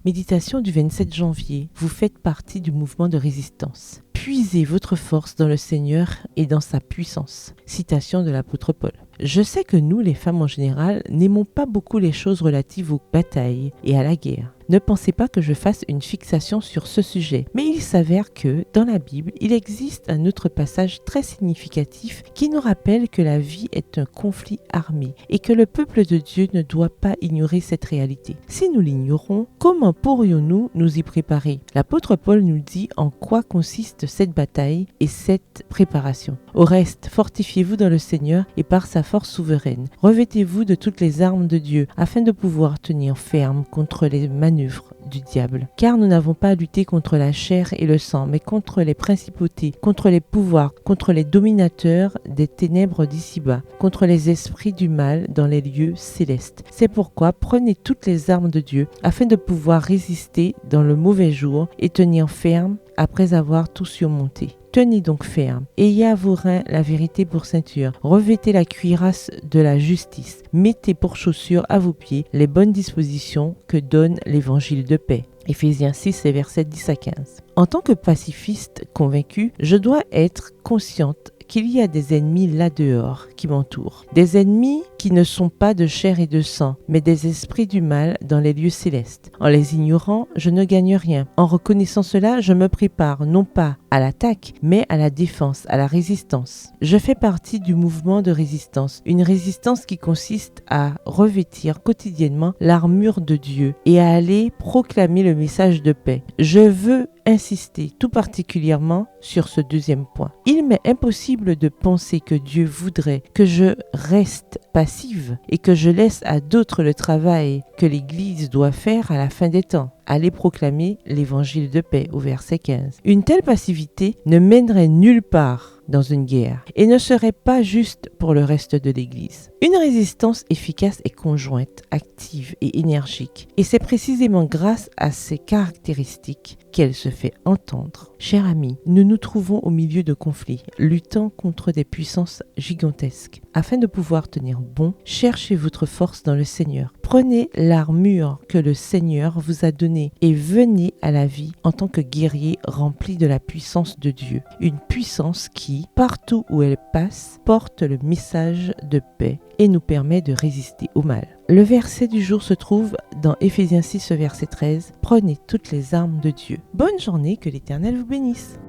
Méditation du 27 janvier. Vous faites partie du mouvement de résistance. Puisez votre force dans le Seigneur et dans sa puissance. Citation de l'apôtre Paul. Je sais que nous, les femmes en général, n'aimons pas beaucoup les choses relatives aux batailles et à la guerre. Ne pensez pas que je fasse une fixation sur ce sujet, mais il s'avère que, dans la Bible, il existe un autre passage très significatif qui nous rappelle que la vie est un conflit armé et que le peuple de Dieu ne doit pas ignorer cette réalité. Si nous l'ignorons, comment pourrions-nous nous y préparer? L'apôtre Paul nous dit en quoi consiste cette bataille et cette préparation. Au reste, fortifiez-vous dans le Seigneur et par sa force souveraine. Revêtez-vous de toutes les armes de Dieu afin de pouvoir tenir ferme contre les manœuvres du diable. Car nous n'avons pas à lutter contre la chair et le sang, mais contre les principautés, contre les pouvoirs, contre les dominateurs des ténèbres d'ici-bas, contre les esprits du mal dans les lieux célestes. C'est pourquoi prenez toutes les armes de Dieu afin de pouvoir résister dans le mauvais jour et tenir ferme après avoir tout surmonté. Tenez donc ferme, ayez à vos reins la vérité pour ceinture, revêtez la cuirasse de la justice, mettez pour chaussures à vos pieds les bonnes dispositions que donne l'évangile de paix. Éphésiens 6 et versets 10 à 15. En tant que pacifiste convaincu, je dois être consciente qu'il y a des ennemis là dehors qui m'entourent. Des ennemis qui ne sont pas de chair et de sang, mais des esprits du mal dans les lieux célestes. En les ignorant, je ne gagne rien. En reconnaissant cela, je me prépare non pas à l'attaque, mais à la défense, à la résistance. Je fais partie du mouvement de résistance, une résistance qui consiste à revêtir quotidiennement l'armure de Dieu et à aller proclamer le message de paix. Je veux insister tout particulièrement sur ce deuxième point. Il m'est impossible de penser que Dieu voudrait que je reste passive et que je laisse à d'autres le travail que l'Église doit faire à la fin des temps. Aller proclamer l'évangile de paix au verset 15. Une telle passivité ne mènerait nulle part dans une guerre et ne serait pas juste pour le reste de l'Église. Une résistance efficace est conjointe, active et énergique. Et c'est précisément grâce à ces caractéristiques qu'elle se fait entendre. Chers amis, nous nous trouvons au milieu de conflits, luttant contre des puissances gigantesques. Afin de pouvoir tenir bon, cherchez votre force dans le Seigneur. Prenez l'armure que le Seigneur vous a donnée et venez à la vie en tant que guerrier rempli de la puissance de Dieu. Une puissance qui, partout où elle passe, porte le message de paix et nous permet de résister au mal. Le verset du jour se trouve dans Éphésiens 6, verset 13. Prenez toutes les armes de Dieu. Bonne journée, que l'Éternel vous bénisse.